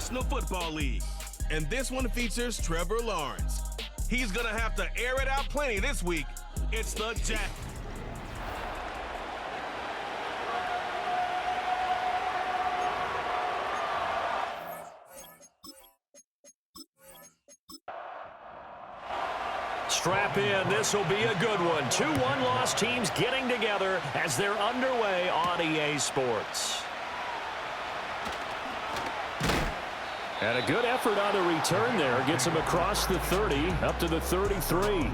National Football League. And this one features Trevor Lawrence. He's going to have to air it out plenty this week. It's the Jags. Strap in, this will be a good one. 2 one-loss teams getting together as they're underway on EA Sports. And a good effort on the return there. Gets him across the 30, up to the 33.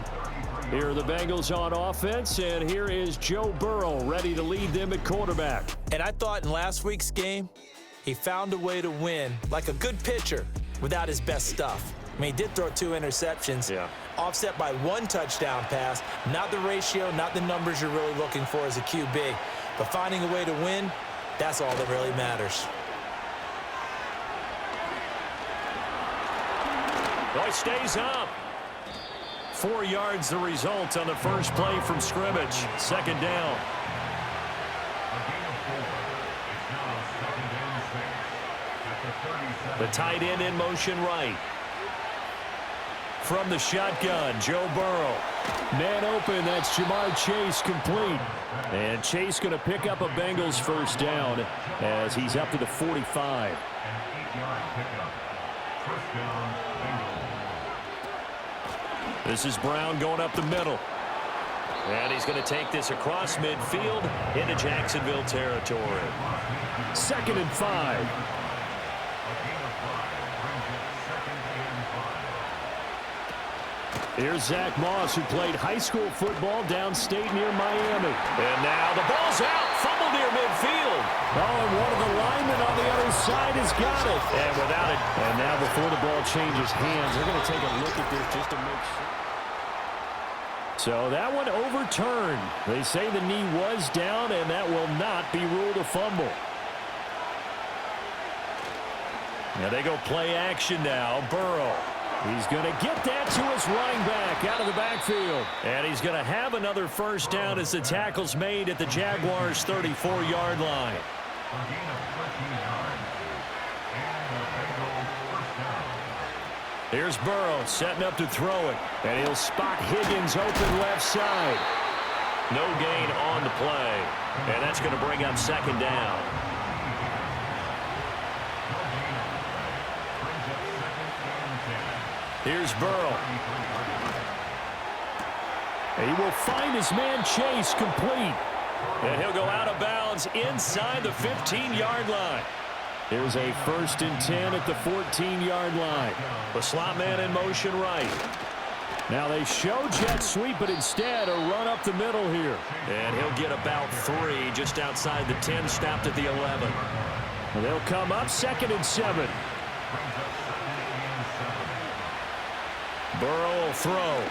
Here are the Bengals on offense, and here is Joe Burrow ready to lead them at quarterback. And I thought in last week's game, he found a way to win like a good pitcher without his best stuff. I mean, he did throw 2 interceptions, offset by 1 touchdown pass. Not the ratio, not the numbers you're really looking for as a QB. But finding a way to win, that's all that really matters. Boy, stays up. 4 yards the result on the first play from scrimmage. Second down. The tight end in motion right. From the shotgun, Joe Burrow. Man open, that's Jamar Chase complete. And Chase going to pick up a Bengals first down as he's up to the 45. This is Brown going up the middle. And he's going to take this across midfield into Jacksonville territory. 2nd and 5. Here's Zach Moss, who played high school football downstate near Miami. And now the ball's out. Fumble near midfield. Oh, and one of the linemen on the other side has got it. And without it. And now before the ball changes hands, they're going to take a look at this just to make sure. So that one overturned. They say the knee was down, and that will not be ruled a fumble. Now they go play action now. Burrow. He's going to get that to his running back out of the backfield. And he's going to have another first down as the tackle's made at the Jaguars' 34-yard line. Here's Burrow setting up to throw it. And he'll spot Higgins open left side. No gain on the play. And that's going to bring up second down. Here's Burrow. He will find his man Chase complete. And he'll go out of bounds inside the 15-yard line. Here's a 1st and 10 at the 14-yard line. The slot man in motion right. Now they show jet sweep, but instead a run up the middle here. And he'll get about 3 just outside the 10, stopped at the 11. And they'll come up 2nd and 7. Burrow will throw.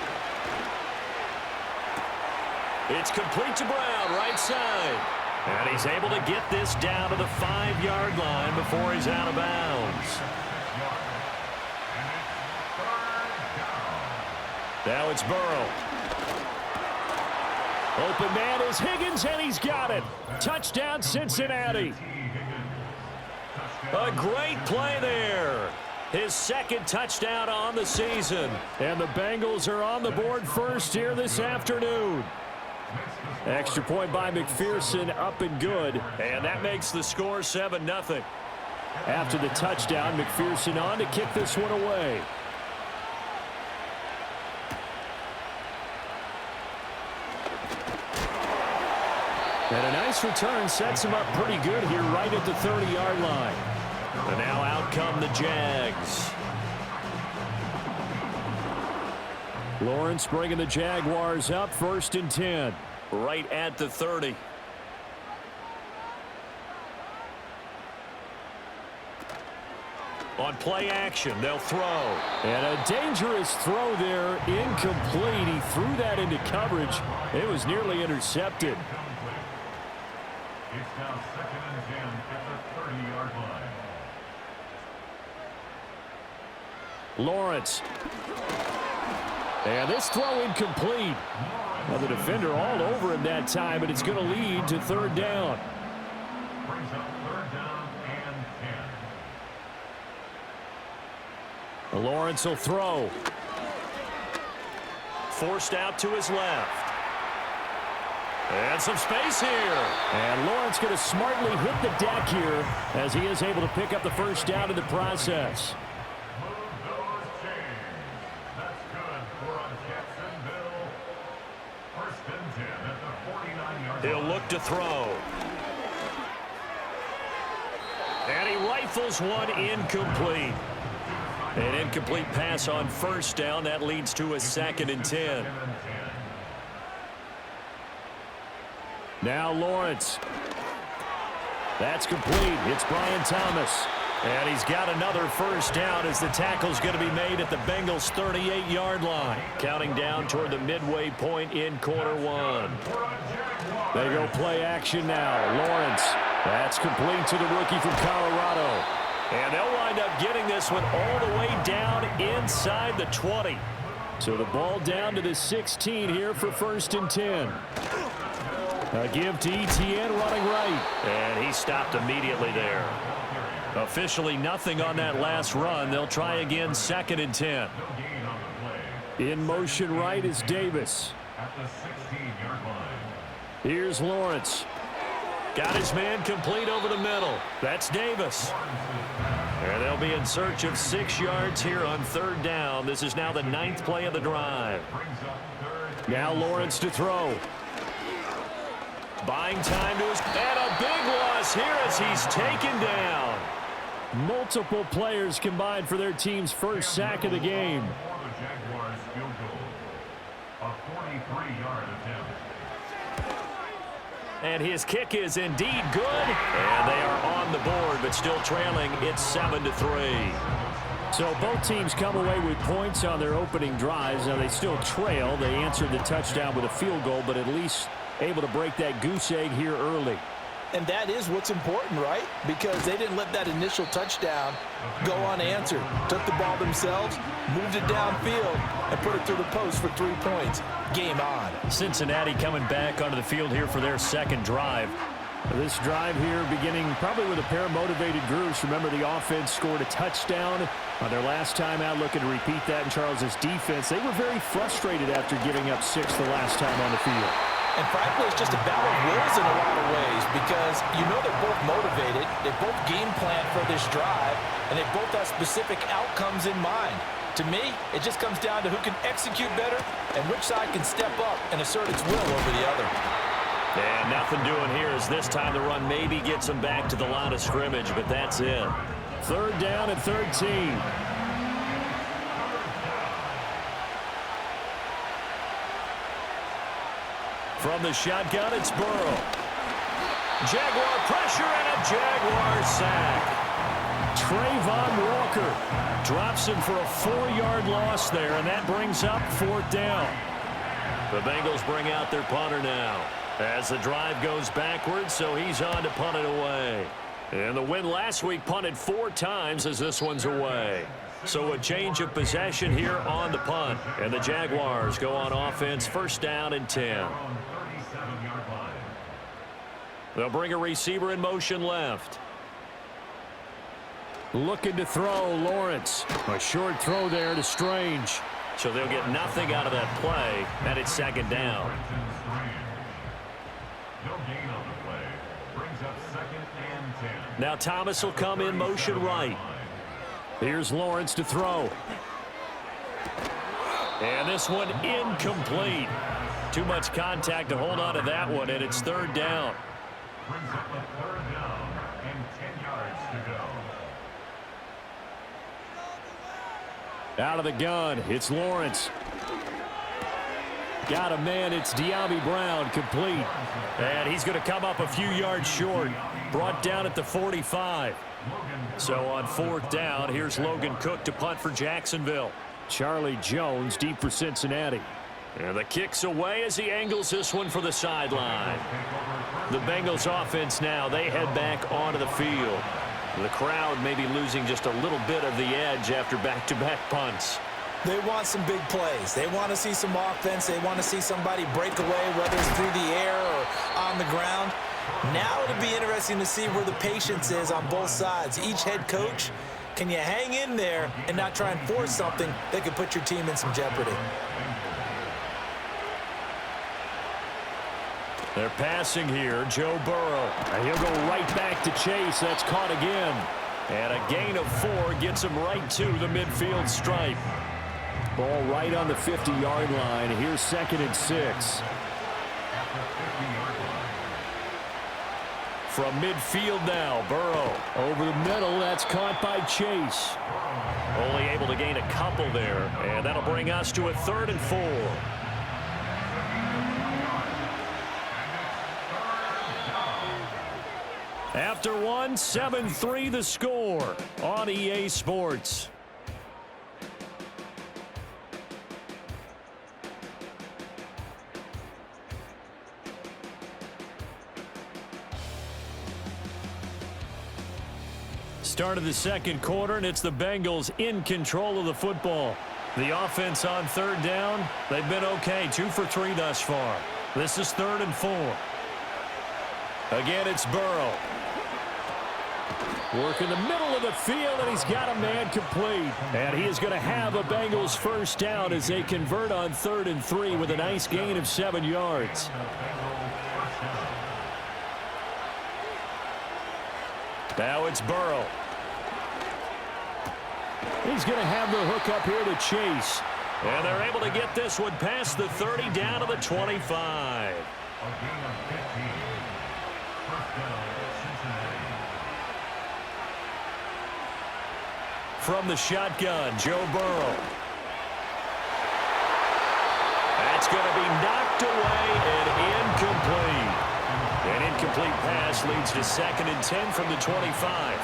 It's complete to Brown, right side. And he's able to get this down to the 5-yard line before he's out of bounds. Now it's Burrow. Open man is Higgins, and he's got it. Touchdown, Cincinnati. A great play there. His 2nd touchdown on the season. And the Bengals are on the board first here this afternoon. Extra point by McPherson, up and good. And that makes the score 7-0. After the touchdown, McPherson on to kick this one away. And a nice return sets him up pretty good here right at the 30-yard line. And now out come the Jags. Lawrence bringing the Jaguars up 1st and 10. Right at the 30. On play action, they'll throw. And a dangerous throw there, incomplete. He threw that into coverage. It was nearly intercepted. It's now 2nd and 10 at the 30-yard line. Lawrence. And this throw incomplete. Well, the defender all over him that time, but it's going to lead to 3rd down. Brings up 3rd down and 10. Lawrence will throw. Forced out to his left. And some space here. And Lawrence going to smartly hit the deck here as he is able to pick up the first down in the process. He'll look to throw. And he rifles one incomplete. An incomplete pass on first down. That leads to a 2nd and 10. Now Lawrence. That's complete. It's Brian Thomas. And he's got another first down as the tackle's going to be made at the Bengals' 38-yard line. Counting down toward the midway point in quarter one. They go play action now. Lawrence. That's complete to the rookie from Colorado. And they'll wind up getting this one all the way down inside the 20. So the ball down to the 16 here for 1st and 10. A give to Etienne running right. And he stopped immediately there. Officially nothing on that last run. They'll try again 2nd and 10. In motion right is Davis. Here's Lawrence. Got his man complete over the middle. That's Davis. And they'll be in search of 6 yards here on 3rd down. This is now the 9th play of the drive. Now Lawrence to throw. Buying time to his... And a big loss here as he's taken down. Multiple players combined for their team's first sack of the game. And his kick is indeed good. And they are on the board, but still trailing. It's 7-3. So both teams come away with points on their opening drives. Now they still trail. They answered the touchdown with a field goal, but at least able to break that goose egg here early. And that is what's important, right? Because they didn't let that initial touchdown go unanswered. Took the ball themselves, moved it downfield, and put it through the post for 3 points. Game on. Cincinnati coming back onto the field here for their 2nd drive. This drive here beginning probably with a pair of motivated groups. Remember, the offense scored a touchdown on their last time out, looking to repeat that in Charles's defense. They were very frustrated after giving up 6 the last time on the field. And frankly, it's just a battle of wills in a lot of ways because you know they're both motivated, they both game plan for this drive, and they both have specific outcomes in mind. To me, it just comes down to who can execute better and which side can step up and assert its will over the other. And nothing doing here as this time the run maybe gets them back to the line of scrimmage, but that's it. 3rd down and 13. From the shotgun, it's Burrow. Jaguar pressure and a Jaguar sack. Trayvon Walker drops him for a 4-yard loss there, and that brings up 4th down. The Bengals bring out their punter now as the drive goes backwards, so he's on to punt it away. And the win last week punted 4 times as this one's away. So a change of possession here on the punt, and the Jaguars go on offense 1st down and 10. They'll bring a receiver in motion left. Looking to throw, Lawrence. A short throw there to Strange. So they'll get nothing out of that play, and it's 2nd down. Now Thomas will come in motion right. Here's Lawrence to throw. And this one incomplete. Too much contact to hold on to that one, and it's 3rd down. Brings up a 3rd down and 10 yards to go. Out of the gun, it's Lawrence. Got a man, it's De'Ami Brown, complete. And he's going to come up a few yards short. Brought down at the 45. So on 4th down, here's Logan Cook to punt for Jacksonville. Charlie Jones deep for Cincinnati. And the kick's away as he angles this one for the sideline. The Bengals offense now, they head back onto the field. The crowd may be losing just a little bit of the edge after back-to-back punts. They want some big plays. They want to see some offense. They want to see somebody break away, whether it's through the air or on the ground. Now it'll be interesting to see where the patience is on both sides. Each head coach Can you hang in there and not try and force something that could put your team in some jeopardy? They're passing here, Joe Burrow. And he'll go right back to Chase. That's caught again. And a gain of 4 gets him right to the midfield stripe. Ball right on the 50-yard line. Here's 2nd and 6. From midfield now, Burrow. Over the middle, that's caught by Chase. Only able to gain a couple there. And that'll bring us to a 3rd and 4. After 1, 7-3 the score on EA Sports. Start of the 2nd quarter, and it's the Bengals in control of the football. The offense on 3rd down, they've been okay, 2 for 3 thus far. This is 3rd and 4. Again, it's Burrow. Work in the middle of the field, and he's got a man complete. And he is going to have a Bengals first down as they convert on 3rd and 3 with a nice gain of 7 yards. Now it's Burrow. He's going to have the hook up here to Chase. And they're able to get this one past the 30 down to the 25. From the shotgun, Joe Burrow. That's going to be knocked away and incomplete. An incomplete pass leads to 2nd and 10 from the 25.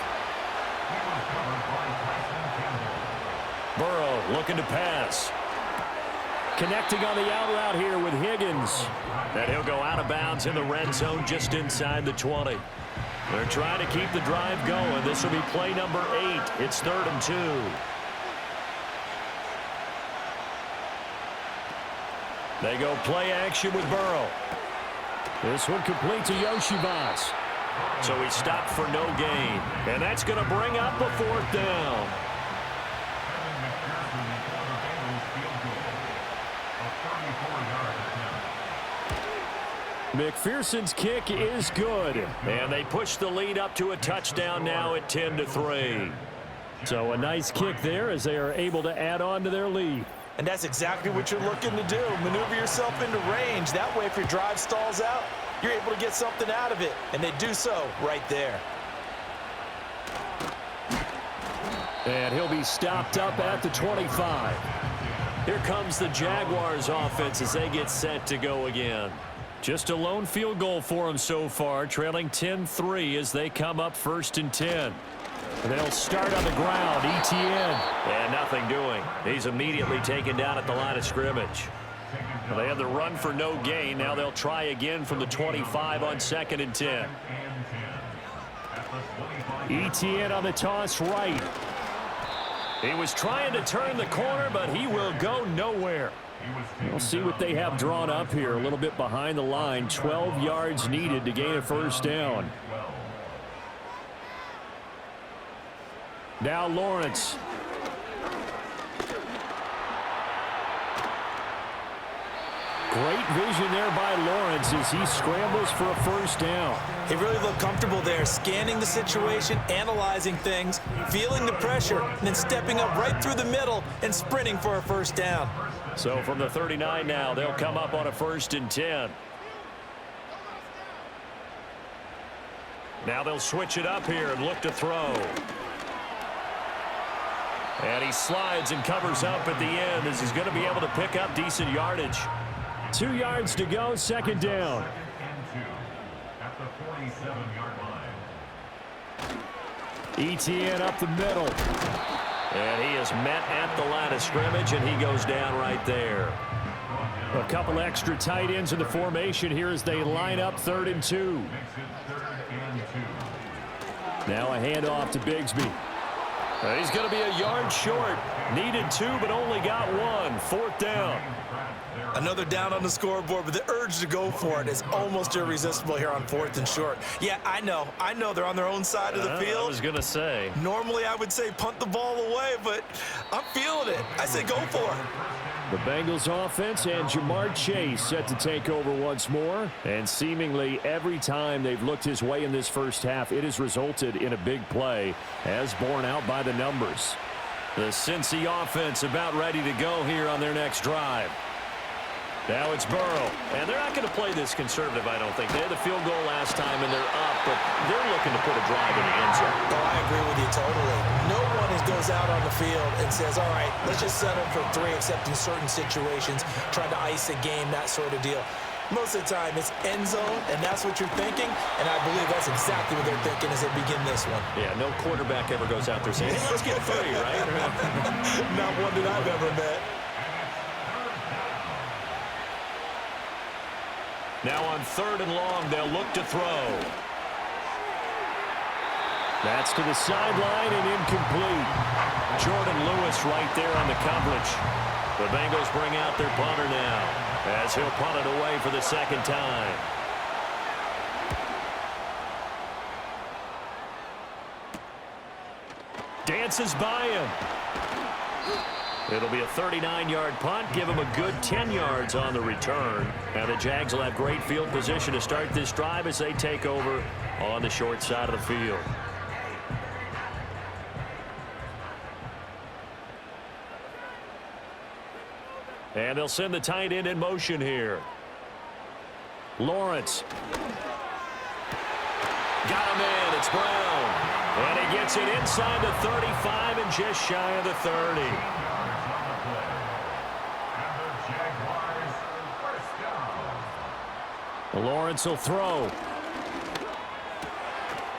Burrow looking to pass. Connecting on the out route here with Higgins. And he'll go out of bounds in the red zone just inside the 20. They're trying to keep the drive going. This will be play number 8. It's 3rd and 2. They go play action with Burrow. This one complete to Yoshivas. So he stopped for no gain. And that's going to bring up a 4th down. McPherson's kick is good. And they push the lead up to a touchdown now at 10-3. So a nice kick there as they are able to add on to their lead. And that's exactly what you're looking to do. Maneuver yourself into range. That way, if your drive stalls out, you're able to get something out of it. And they do so right there. And he'll be stopped up at the 25. Here comes the Jaguars offense as they get set to go again. Just a lone field goal for them so far, trailing 10-3 as they come up 1st and 10. They'll start on the ground, Etienne. And nothing doing. He's immediately taken down at the line of scrimmage. Well, they had the run for no gain. Now they'll try again from the 25 on 2nd and 10. Etienne on the toss right. He was trying to turn the corner, but he will go nowhere. We'll see what they have drawn up here. A little bit behind the line. 12 yards needed to gain a first down. Now Lawrence. Great vision there by Lawrence as he scrambles for a first down. He really looked comfortable there, scanning the situation, analyzing things, feeling the pressure, and then stepping up right through the middle and sprinting for a first down. So from the 39 now, they'll come up on a 1st and 10. Now they'll switch it up here and look to throw. And he slides and covers up at the end as he's going to be able to pick up decent yardage. 2 yards to go, 2nd down. Etienne up the middle. And he is met at the line of scrimmage, and he goes down right there. A couple extra tight ends in the formation here as they line up 3rd and 2. Now a handoff to Bigsby. He's going to be a yard short. Needed 2, but only got 1. 4th down. Another down on the scoreboard, but the urge to go for it is almost irresistible here on 4th and short. Yeah, I know they're on their own side of the field. I was going to say. Normally I would say punt the ball away, but I'm feeling it. I say go for it. The Bengals offense and Jamar Chase set to take over once more. And seemingly every time they've looked his way in this first half, it has resulted in a big play, as borne out by the numbers. The Cincy offense about ready to go here on their next drive. Now it's Burrow. And they're not going to play this conservative, I don't think. They had the field goal last time, and they're up, but they're looking to put a drive in the end zone. Oh, I agree with you totally. No one goes out on the field and says, all right, let's just settle for 3, except in certain situations, trying to ice a game, that sort of deal. Most of the time, it's end zone, and that's what you're thinking, and I believe that's exactly what they're thinking as they begin this one. Yeah, no quarterback ever goes out there saying, hey, let's get 3, right? Not one that I've ever met. Now on 3rd and long, they'll look to throw. That's to the sideline and incomplete. Jordan Lewis right there on the coverage. The Bengals bring out their punter now, as he'll punt it away for the second time. Dances by him. It'll be a 39-yard punt. Give him a good 10 yards on the return. And the Jags will have great field position to start this drive as they take over on the short side of the field. And they'll send the tight end in motion here. Lawrence. Got him in. It's Brown. And he gets it inside the 35 and just shy of the 30. Lawrence will throw.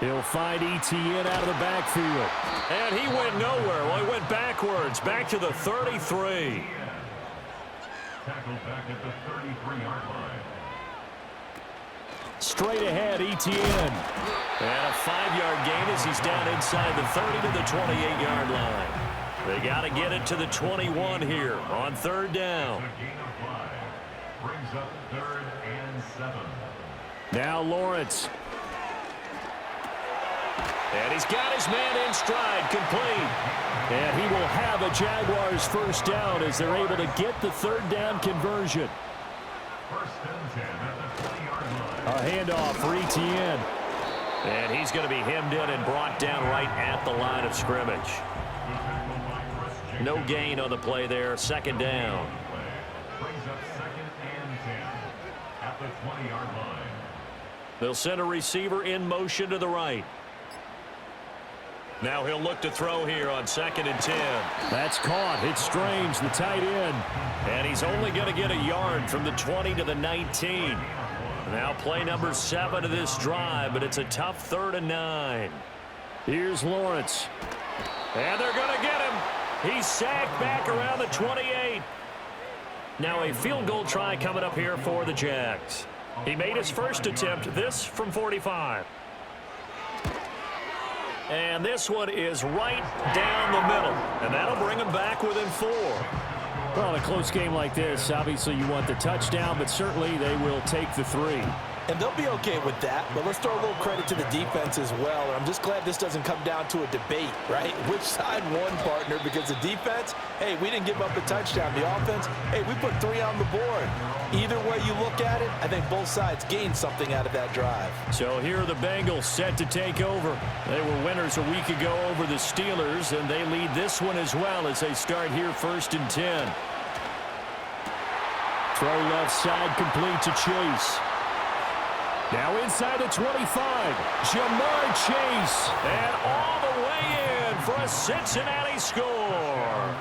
He'll find Etienne out of the backfield. And he went nowhere. Well, he went backwards. Back to the 33. Tackled back at the 33-yard line. Straight ahead, Etienne. And a 5-yard gain as he's down inside the 30 to the 28-yard line. They got to get it to the 21 here on 3rd down. A gain of 5. Brings up 3rd and 7. Now Lawrence. And he's got his man in stride, complete. And he will have a Jaguars first down as they're able to get the 3rd down conversion. 1st and 10 at the 20-yard line. A handoff for Etienne. And he's going to be hemmed in and brought down right at the line of scrimmage. No gain on the play there. 2nd down. Brings up 2nd and 10 at the 20-yard line. They'll send a receiver in motion to the right. Now he'll look to throw here on 2nd and 10. That's caught. It's Strange, the tight end. And he's only going to get a yard from the 20 to the 19. Now play number 7 of this drive, but it's a tough 3rd and 9. Here's Lawrence. And they're going to get him. He's sacked back around the 28. Now a field goal try coming up here for the Jags. He made his first attempt, this from 45. And this one is right down the middle. And that'll bring him back within 4. Well, in a close game like this, obviously you want the touchdown, but certainly they will take the 3. And they'll be okay with that, but let's throw a little credit to the defense as well. And I'm just glad this doesn't come down to a debate, right? Which side won, partner? Because the defense, hey, we didn't give up a touchdown. The offense, hey, we put 3 on the board. Either way you look at it, I think both sides gained something out of that drive. So here are the Bengals set to take over. They were winners a week ago over the Steelers, and they lead this one as well as they start here 1st and 10. Throw left side complete to Chase. Now inside the 25, Jamar Chase, and all the way in for a Cincinnati score.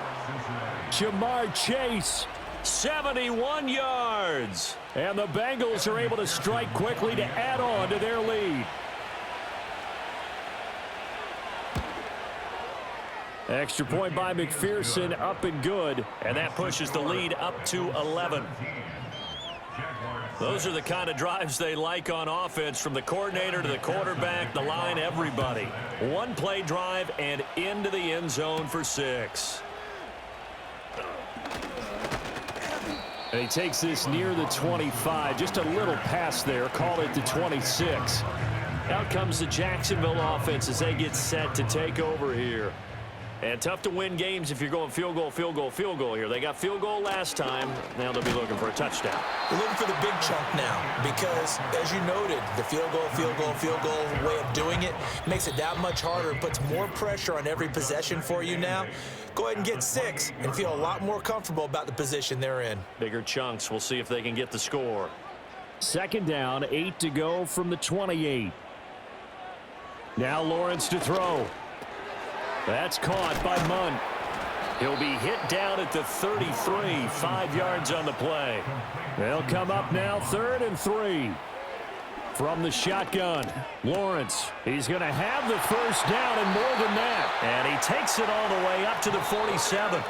Jamar Chase, 71 yards, and the Bengals are able to strike quickly to add on to their lead. Extra point by McPherson, up and good, and that pushes the lead up to 11. Those are the kind of drives they like on offense, from the coordinator to the quarterback, the line, everybody. One play drive and into the end zone for 6. And he takes this near the 25. Just a little pass there. Call it the 26. Out comes the Jacksonville offense as they get set to take over here. And tough to win games if you're going field goal, field goal, field goal here. They got field goal last time. Now they'll be looking for a touchdown. They're looking for the big chunk now because, as you noted, the field goal way of doing it makes it that much harder. It puts more pressure on every possession for you now. Go ahead and get 6 and feel a lot more comfortable about the position they're in. Bigger chunks. We'll see if they can get the score. Second down, 8 to go from the 28. Now Lawrence to throw. That's caught by Munt. He'll be hit down at the 33, 5 yards on the play. They'll come up now 3rd and 3. From the shotgun, Lawrence. He's going to have the first down and more than that. And he takes it all the way up to the 47.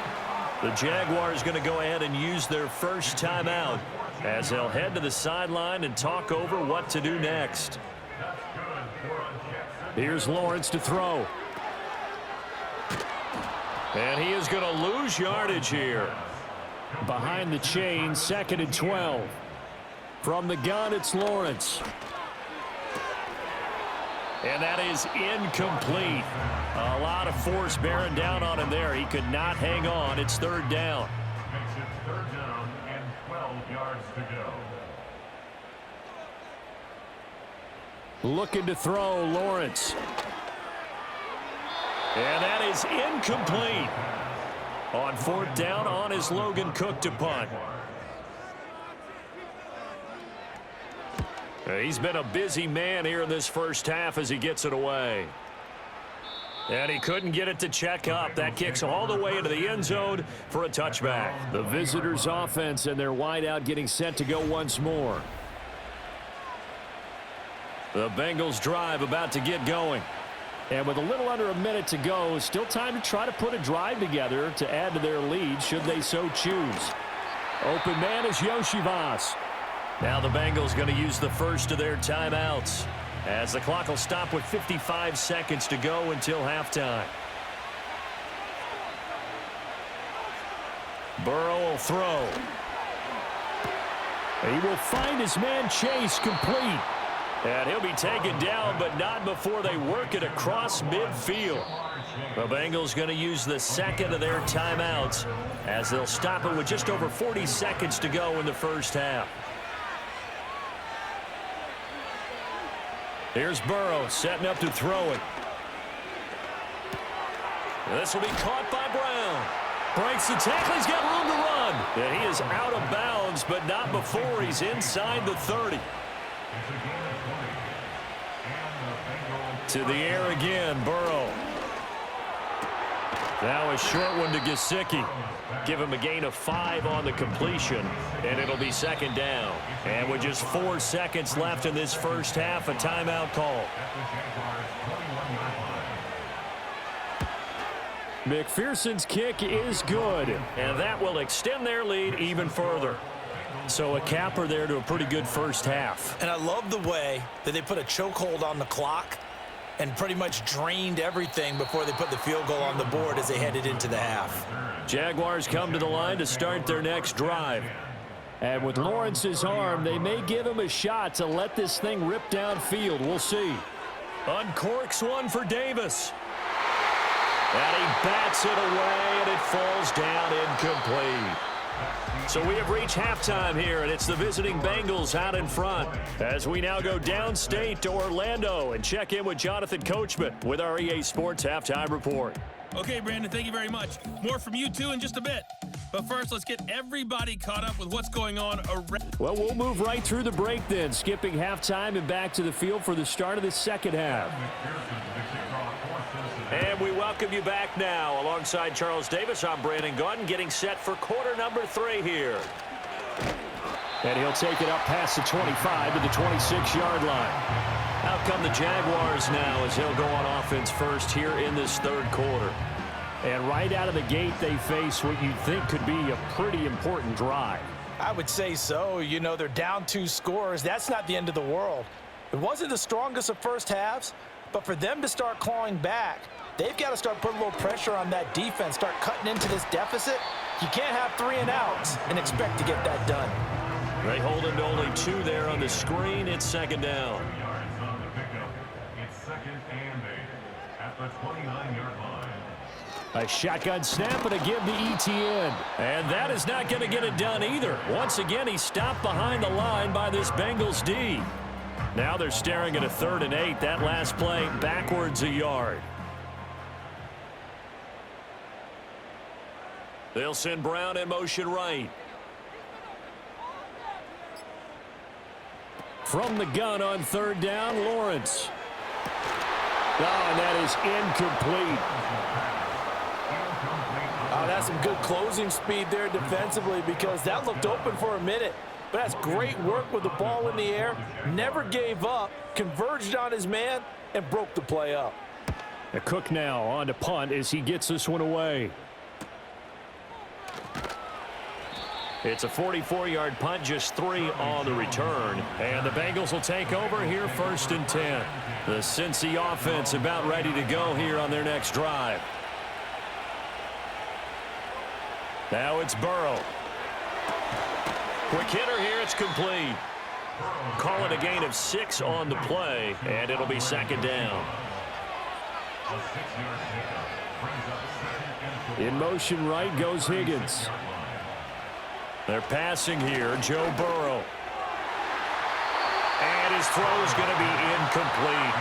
The Jaguars going to go ahead and use their first timeout as they'll head to the sideline and talk over what to do next. Here's Lawrence to throw. And he is going to lose yardage here. Behind the chain, 2nd and 12. From the gun, it's Lawrence. And that is incomplete. A lot of force bearing down on him there. He could not hang on. It's 3rd down. Makes it 3rd down and 12 yards to go. Looking to throw, Lawrence. And that is incomplete. On 4th down, on is Logan Cook to punt. He's been a busy man here in this first half as he gets it away. And he couldn't get it to check up. That kicks all the way into the end zone for a touchback. The visitors' offense and their wideout getting set to go once more. The Bengals drive about to get going. And with a little under a minute to go, still time to try to put a drive together to add to their lead should they so choose. Open man is Yoshivas. Now the Bengals going to use the first of their timeouts as the clock will stop with 55 seconds to go until halftime. Burrow will throw. He will find his man Chase complete. And he'll be taken down, but not before they work it across midfield. The Bengals going to use the second of their timeouts as they'll stop it with just over 40 seconds to go in the first half. Here's Burrow setting up to throw it. This will be caught by Brown. Breaks the tackle. He's got room to run. And he is out of bounds, but not before he's inside the 30. To the air again, Burrow. Now a short one to Gesicki. Give him a gain of 5 on the completion, and it'll be 2nd down. And with just 4 seconds left in this first half, a timeout call. McPherson's kick is good, and that will extend their lead even further. So a capper there to a pretty good first half. And I love the way that they put a chokehold on the clock and pretty much drained everything before they put the field goal on the board as they headed into the half. Jaguars come to the line to start their next drive. And with Lawrence's arm, they may give him a shot to let this thing rip downfield. We'll see. Uncorks one for Davis. And he bats it away, and it falls down incomplete. So we have reached halftime here, and it's the visiting Bengals out in front. As we now go downstate to Orlando and check in with Jonathan Coachman with our EA Sports Halftime Report. Okay, Brandon, thank you very much. More from you, too, in just a bit. But first, let's get everybody caught up with what's going on around. Well, we'll move right through the break then, skipping halftime and back to the field for the start of the second half. And we welcome you back now. Alongside Charles Davis, I'm Brandon Gaudin, getting set for quarter number 3 here. And he'll take it up past the 25 to the 26-yard line. Out come the Jaguars now as they'll go on offense first here in this third quarter. And right out of the gate, they face what you'd think could be a pretty important drive. I would say so. You know, they're down 2 scores. That's not the end of the world. It wasn't the strongest of first halves, but for them to start clawing back, they've got to start putting a little pressure on that defense, start cutting into this deficit. You can't have 3 and outs and expect to get that done. They hold him to only 2 there on the screen. It's second down. Yards on the pickup. It's 2nd and 8 at the 29-yard line. A shotgun snap and a give to Etienne. And that is not going to get it done either. Once again, he's stopped behind the line by this Bengals D. Now they're staring at a 3rd and 8. That last play backwards a yard. They'll send Brown in motion right. From the gun on 3rd down, Lawrence. Oh, and that is incomplete. Oh, that's some good closing speed there defensively because that looked open for a minute. But that's great work with the ball in the air. Never gave up, converged on his man, and broke the play up. The Cook now on to punt as he gets this one away. It's a 44-yard punt, just 3 on the return. And the Bengals will take over here 1st and 10. The Cincy offense about ready to go here on their next drive. Now it's Burrow. Quick hitter here, it's complete. Call it a gain of 6 on the play, and it'll be 2nd down. In motion right goes Higgins. They're passing here, Joe Burrow. And his throw is going to be incomplete.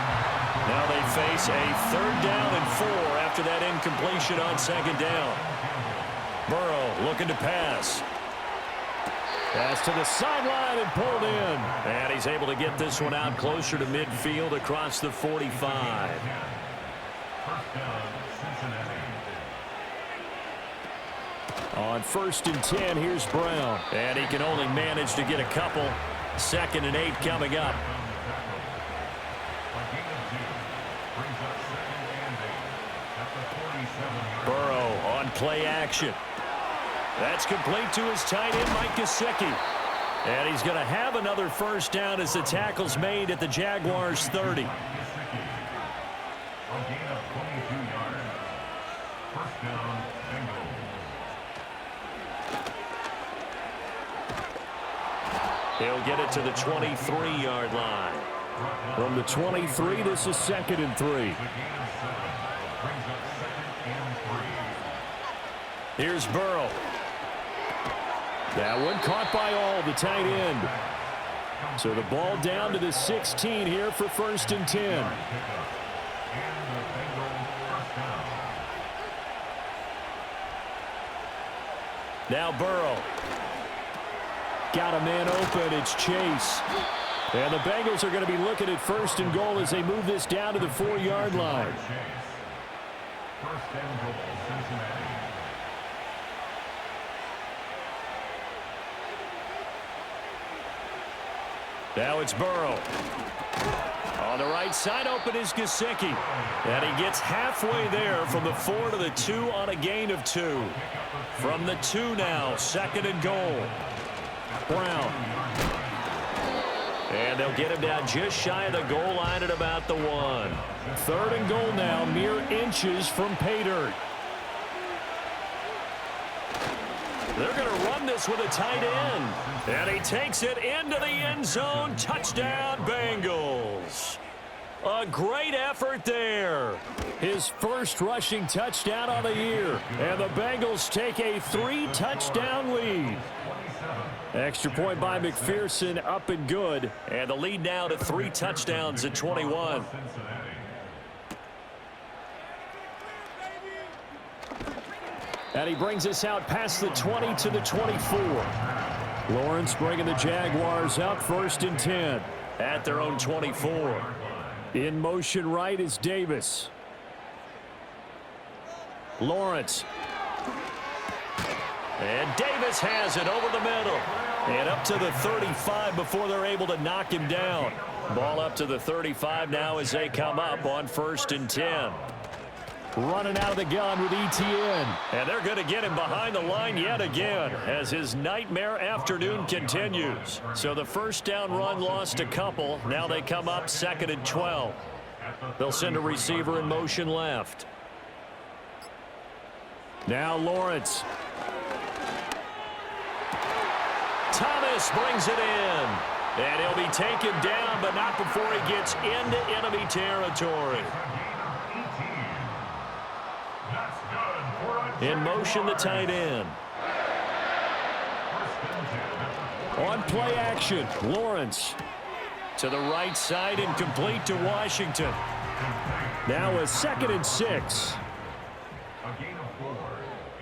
Now they face a 3rd down and 4 after that incompletion on 2nd down. Burrow looking to pass. Pass to the sideline and pulled in. And he's able to get this one out closer to midfield across the 45. On 1st and 10, here's Brown. And he can only manage to get a couple. 2nd and 8 coming up. Burrow on play action. That's complete to his tight end, Mike Gesicki. And he's going to have another 1st down as the tackle's made at the Jaguars' 30. He'll get it to the 23-yard line. From the 23, this is 2nd and 3. Here's Burrow. That one caught by all, the tight end. So the ball down to the 16 here for 1st and 10. Now Burrow. Got a man open. It's Chase. And the Bengals are going to be looking at 1st and goal as they move this down to the 4-yard line. 1st and goal, Cincinnati. Now it's Burrow. On the right side, open is Gesicki. And he gets halfway there from the 4 to the 2 on a gain of 2. From the 2 now, 2nd and goal. Brown. And they'll get him down just shy of the goal line at about the 1. 3rd and goal now, mere inches from pay dirt. They're going to run this with a tight end. And he takes it into the end zone. Touchdown, Bengals. A great effort there. His 1st rushing touchdown on the year. And the Bengals take a 3-touchdown lead. Extra point by McPherson, up and good. And the lead now to 3 touchdowns at 21. And he brings us out past the 20 to the 24. Lawrence bringing the Jaguars out 1st and 10 at their own 24. In motion right is Davis. Lawrence. And Davis has it over the middle. And up to the 35 before they're able to knock him down. Ball up to the 35 now as they come up on 1st and 10. Running out of the gun with Etienne. And they're going to get him behind the line yet again as his nightmare afternoon continues. So the 1st down run lost a couple. Now they come up 2nd and 12. They'll send a receiver in motion left. Now Lawrence. Thomas brings it in. And he'll be taken down, but not before he gets into enemy territory. In motion, the tight end. On play action, Lawrence. To the right side and complete to Washington. Now a 2nd and 6. A gain of 4.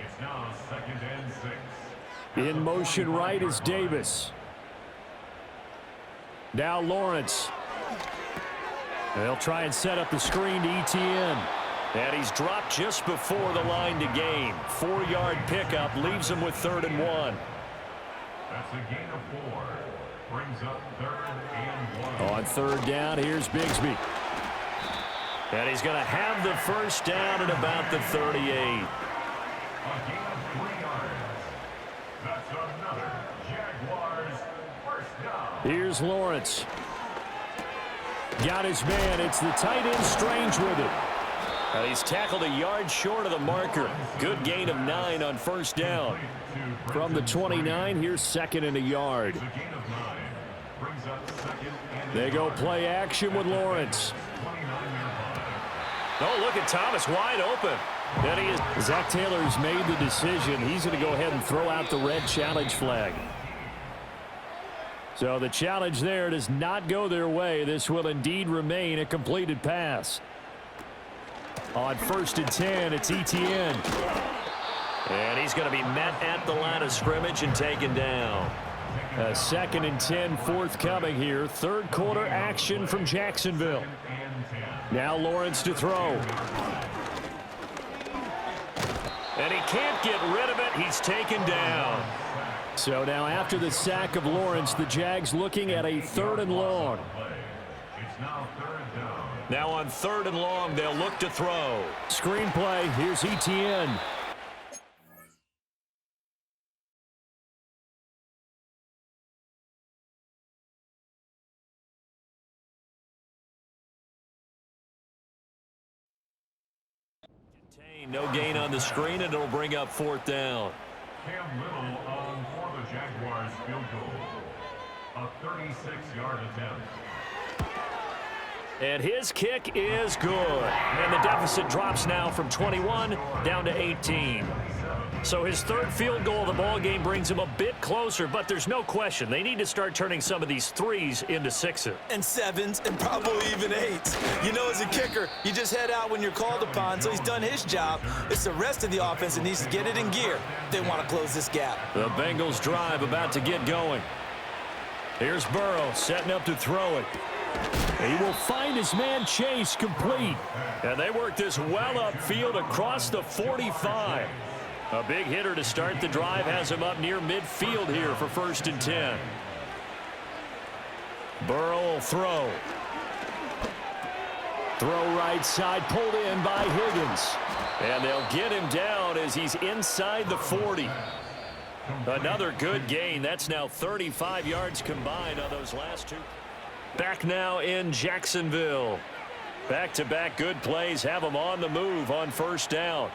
It's now 2nd and 6. In motion right is Davis. Now Lawrence. They'll try and set up the screen to ETN. And he's dropped just before the line to gain. 4-yard pickup leaves him with 3rd and 1. That's a gain of 4. Brings up 3rd and 1. On 3rd down, here's Bigsby. And he's going to have the first down at about the 38. A gain of 3 yards. That's another Jaguars first down. Here's Lawrence. Got his man. It's the tight end Strange with it. And he's tackled a yard short of the marker. Good gain of 9 on 1st down. From the 29, here's 2nd and a yard. A gain of 9. Brings up 2nd and They go play action with Lawrence. 29-yard line. Oh, look at Thomas wide open. And he is. Zach Taylor's made the decision. He's going to go ahead and throw out the red challenge flag. So the challenge there does not go their way. This will indeed remain a completed pass. On 1st and 10, it's ETN. And he's going to be met at the line of scrimmage and taken down. A 2nd and 10 forthcoming here. 3rd quarter action from Jacksonville. Now Lawrence to throw. And he can't get rid of it. He's taken down. So now after the sack of Lawrence, the Jags looking at a 3rd and long. It's now 3rd down. Now on 3rd and long, they'll look to throw. Screen play. Here's ETN. No gain on the screen, and it'll bring up 4th down. Cam Little on for the Jaguars field goal. A 36-yard attempt. And his kick is good. And the deficit drops now from 21 down to 18. So his 3rd field goal of the ball game brings him a bit closer, but there's no question they need to start turning some of these 3s into 6s. And 7s and probably even 8s. You know, as a kicker, you just head out when you're called upon, so he's done his job. It's the rest of the offense that needs to get it in gear. They want to close this gap. The Bengals drive about to get going. Here's Burrow setting up to throw it. He will find his man Chase complete. And they work this well upfield across the 45. A big hitter to start the drive has him up near midfield here for 1st and 10. Burrow will throw. Throw right side, pulled in by Higgins. And they'll get him down as he's inside the 40. Another good gain. That's now 35 yards combined on those last 2. Back now in Jacksonville. Back-to-back good plays have them on the move on 1st down.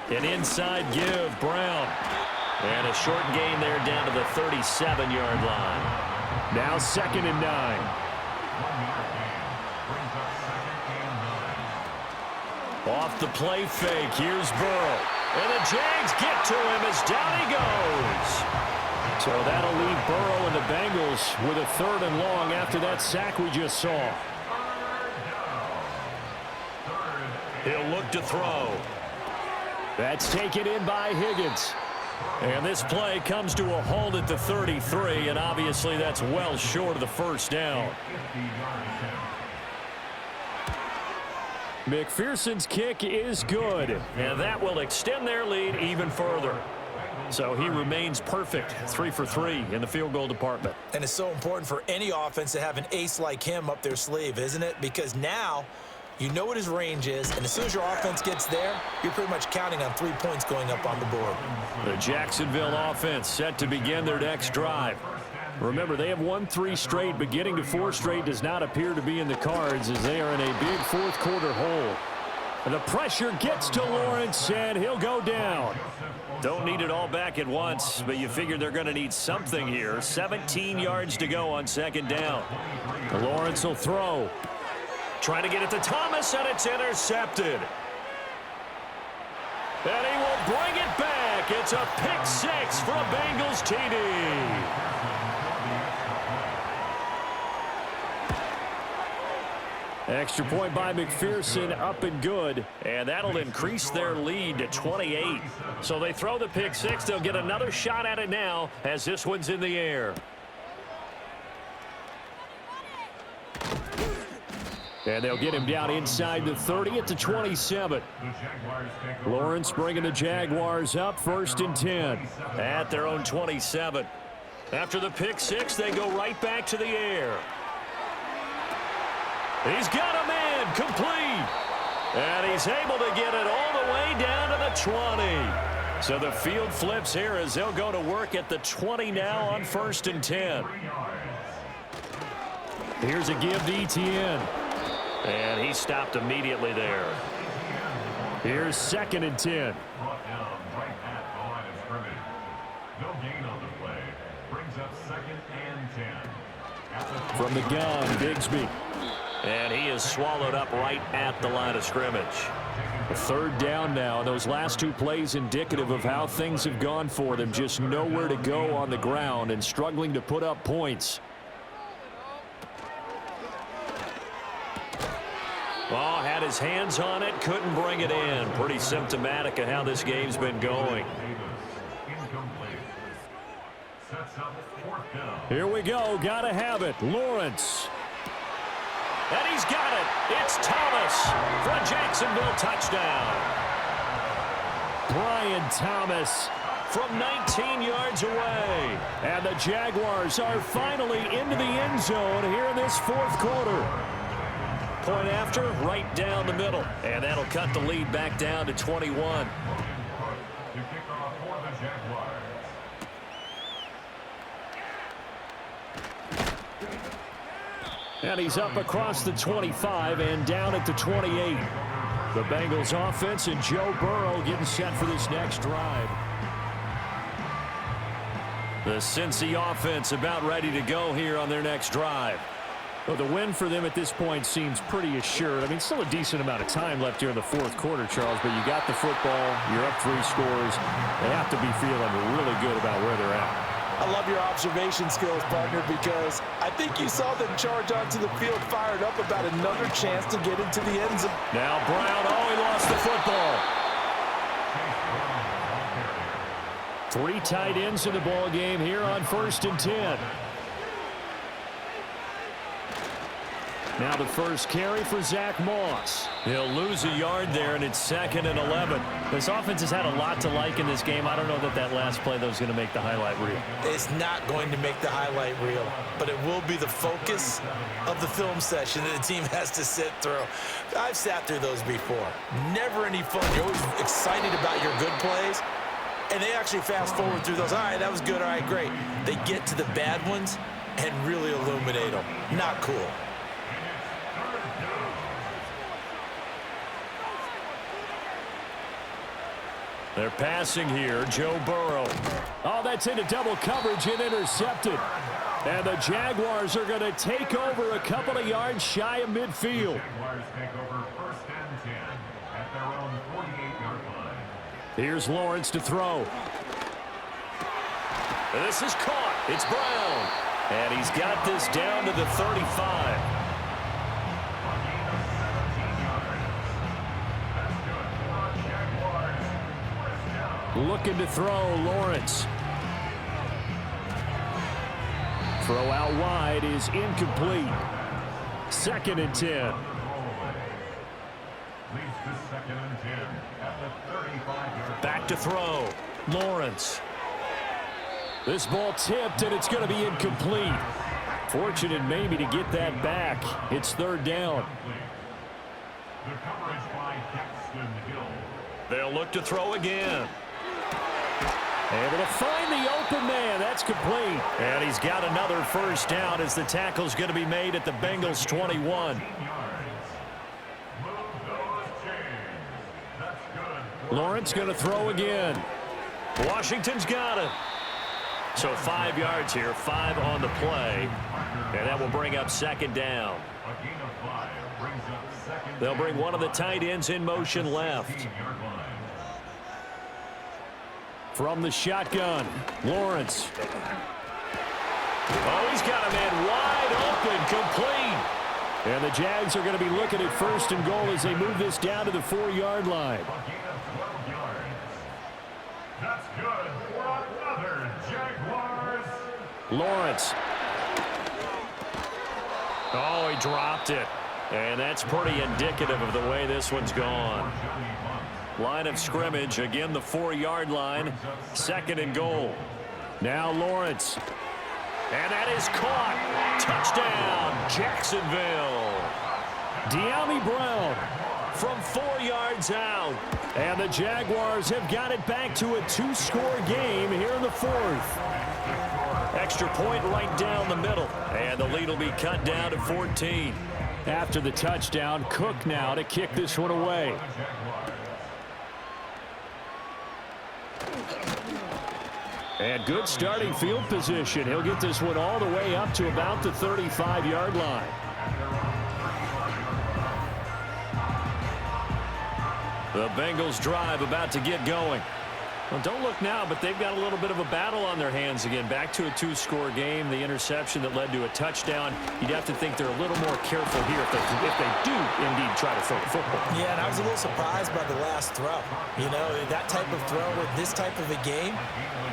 An inside give, Brown. And a short gain there down to the 37-yard line. Now 2nd and 9. 1-yard gain. Brings up 2nd and 9. Off the play fake, here's Burrow. And the Jags get to him as down he goes. So that'll leave Burrow and the Bengals with a 3rd and long after that sack we just saw. He'll look to throw. That's taken in by Higgins. And this play comes to a halt at the 33, and obviously that's well short of the 1st down. McPherson's kick is good, and that will extend their lead even further. So he remains perfect, 3 for 3 in the field goal department. And it's so important for any offense to have an ace like him up their sleeve, isn't it? Because now you know what his range is, and as soon as your offense gets there, you're pretty much counting on 3 points going up on the board. The Jacksonville offense set to begin their next drive. Remember, they have won 3 straight, but getting to 4 straight does not appear to be in the cards as they are in a big 4th quarter hole. The pressure gets to Lawrence, and he'll go down. Don't need it all back at once, but you figure they're going to need something here. 17 yards to go on second down. Lawrence will throw. Trying to get it to Thomas, and it's intercepted. And he will bring it back. It's a pick six for a Bengals TD. Extra point by McPherson, up and good. And that'll increase their lead to 28. So they throw the pick six. They'll get another shot at it now as this one's in the air. And they'll get him down inside the 30 at the 27. Lawrence bringing the Jaguars up 1st and 10 at their own 27. After the pick six, they go right back to the air. He's got a man complete. And he's able to get it all the way down to the 20. So the field flips here as they'll go to work at the 20 now on 1st and 10. Here's a give to Etienne. And he stopped immediately there. Here's 2nd and 10. Brought down right at the line of scrimmage. No gain on the play. Brings up 2nd and 10. From the gun, Bigsby. And he is swallowed up right at the line of scrimmage. A 3rd down now. Those last 2 plays indicative of how things have gone for them. Just nowhere to go on the ground and struggling to put up points. Oh, had his hands on it, couldn't bring it in. Pretty symptomatic of how this game's been going. Here we go, gotta have it. Lawrence. And he's got it. It's Thomas for a Jacksonville touchdown. Brian Thomas from 19 yards away. And the Jaguars are finally into the end zone here in this 4th quarter. Point after, right down the middle. And that'll cut the lead back down to 21. And he's up across the 25 and down at the 28. The Bengals offense and Joe Burrow getting set for this next drive. The Cincy offense about ready to go here on their next drive. Well, the win for them at this point seems pretty assured. I mean, still a decent amount of time left here in the 4th quarter, Charles, but you got the football, you're up 3 scores. They have to be feeling really good about where they're at. I love your observation skills, partner, because I think you saw them charge onto the field fired up about another chance to get into the end zone. Now Brown, he lost the football. 3 tight ends in the ball game here on 1st and 10. Now the first carry for Zach Moss. He'll lose a yard there, and it's 2nd and 11. This offense has had a lot to like in this game. I don't know that last play, though, is going to make the highlight reel. It's not going to make the highlight reel, but it will be the focus of the film session that the team has to sit through. I've sat through those before. Never any fun. You're always excited about your good plays, and they actually fast forward through those. All right, that was good. All right, great. They get to the bad ones and really illuminate them. Not cool. They're passing here. Joe Burrow. Oh, that's into double coverage and intercepted. And the Jaguars are going to take over a couple of yards shy of midfield. Jaguars take over 1st and 10 at their own 48-yard line. Here's Lawrence to throw. This is caught. It's Brown. And he's got this down to the 35. Looking to throw, Lawrence. Throw out wide is incomplete. 2nd and 10. Back to throw. Lawrence. This ball tipped, and it's going to be incomplete. Fortunate maybe to get that back. It's 3rd down. They'll look to throw again. Able to find the open man. That's complete. And he's got another 1st down as the tackle's going to be made at the Bengals 21. Lawrence going to throw again. Washington's got it. So 5 yards here, 5 on the play. And that will bring up second down. A gain of 5 brings up second. They'll bring one of the tight ends in motion left. 15-yard line. From the shotgun, Lawrence. Oh, he's got a man wide open, complete. And the Jags are going to be looking at first and goal as they move this down to the 4-yard line. A gain of 12 yards. That's good for another Jaguars. Lawrence. Oh, he dropped it. And that's pretty indicative of the way this one's gone. Line of scrimmage, again the 4-yard line. Second and goal. Now Lawrence. And that is caught. Touchdown, Jacksonville. De'Ami Brown from 4 yards out. And the Jaguars have got it back to a 2-score game here in the 4th. Extra point right down the middle. And the lead will be cut down to 14. After the touchdown, Cook now to kick this one away. And good starting field position. He'll get this one all the way up to about the 35-yard line. The Bengals drive about to get going. Well, don't look now, but they've got a little bit of a battle on their hands again. Back to a 2-score game. The interception that led to a touchdown. You'd have to think they're a little more careful here if they do indeed try to throw the football. Yeah, and I was a little surprised by the last throw. You know, that type of throw with this type of a game,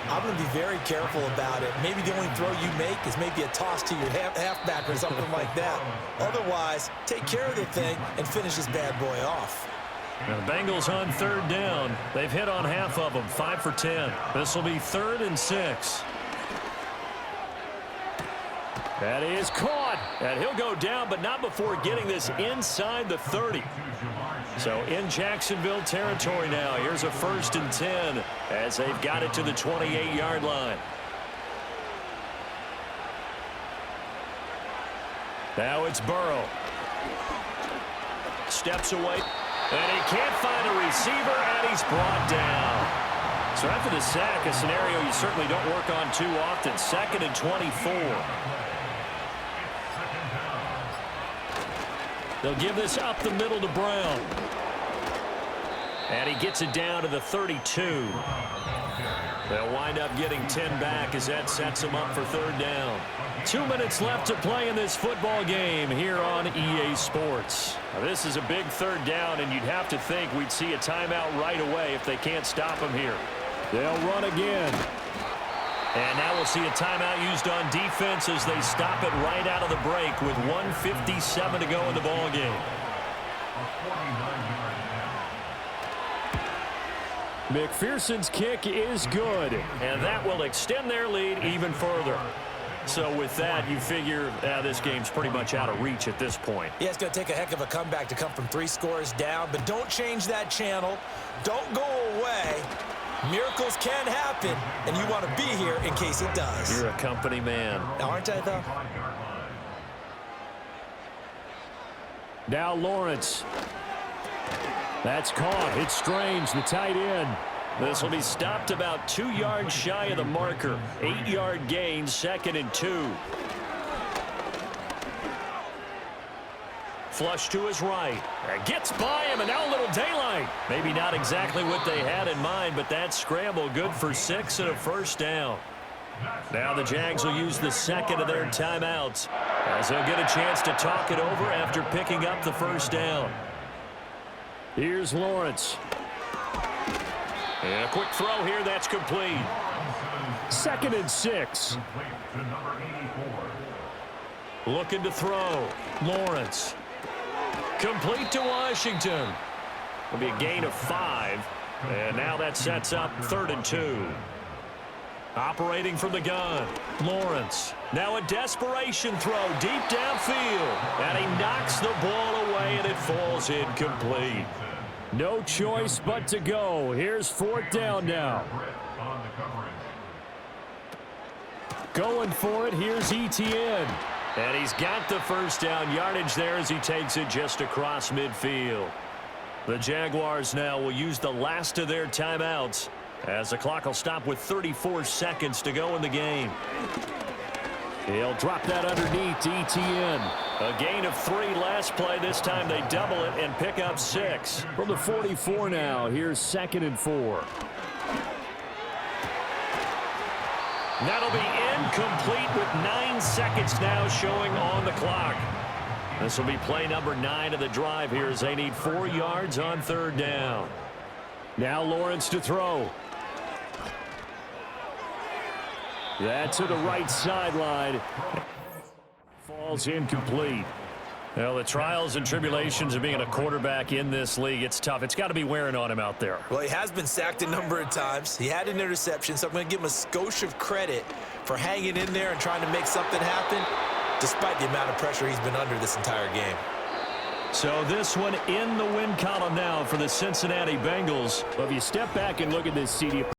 I'm going to be very careful about it. Maybe the only throw you make is maybe a toss to your halfback or something like that. Otherwise, take care of the thing and finish this bad boy off. Now the Bengals on 3rd down. They've hit on half of them, 5 for 10. This will be 3rd and 6. That is caught. And he'll go down, but not before getting this inside the 30. So in Jacksonville territory now. Here's a 1st and 10 as they've got it to the 28-yard line. Now it's Burrow. Steps away. And he can't find a receiver, and he's brought down. So after the sack, a scenario you certainly don't work on too often. 2nd and 24. They'll give this up the middle to Brown. And he gets it down to the 32. They'll wind up getting 10 back as that sets them up for 3rd down. 2 minutes left to play in this football game here on EA Sports. Now, this is a big 3rd down, and you'd have to think we'd see a timeout right away if they can't stop them here. They'll run again. And now we'll see a timeout used on defense as they stop it right out of the break with 1:57 to go in the ball game. McPherson's kick is good, and that will extend their lead even further. So with that, you figure this game's pretty much out of reach at this point. Yeah, it's going to take a heck of a comeback to come from 3 scores down, but don't change that channel. Don't go away. Miracles can happen, and you want to be here in case it does. You're a company man. Aren't I, though? Now Lawrence. That's caught. It's Strange, the tight end. This will be stopped about 2 yards shy of the marker. 8-yard gain, 2nd and 2. Flush to his right. Gets by him, and now a little daylight. Maybe not exactly what they had in mind, but that scramble good for 6 and a 1st down. Now the Jags will use the 2nd of their timeouts as they'll get a chance to talk it over after picking up the 1st down. Here's Lawrence. And a quick throw here, that's complete. 2nd and 6. Looking to throw. Lawrence. Complete to Washington. Will be a gain of 5. And now that sets up 3rd and 2. Operating from the gun. Lawrence. Now a desperation throw deep downfield. And he knocks the ball away, and it falls incomplete. No choice but to go. Here's 4th down now. Going for it. Here's Etienne. And he's got the 1st down yardage there as he takes it just across midfield. The Jaguars now will use the last of their timeouts as the clock will stop with 34 seconds to go in the game. He'll drop that underneath to ETN. A gain of 3 last play. This time they double it and pick up 6. From the 44 now, here's 2nd and 4. That'll be incomplete with 9 seconds now showing on the clock. This will be play number 9 of the drive here as they need 4 yards on 3rd down. Now Lawrence to throw. That to the right sideline. Falls incomplete. Well, the trials and tribulations of being a quarterback in this league, it's tough. It's got to be wearing on him out there. Well, he has been sacked a number of times. He had an interception, so I'm going to give him a skosh of credit for hanging in there and trying to make something happen, despite the amount of pressure he's been under this entire game. So this one in the win column now for the Cincinnati Bengals. Well, if you step back and look at this, CD,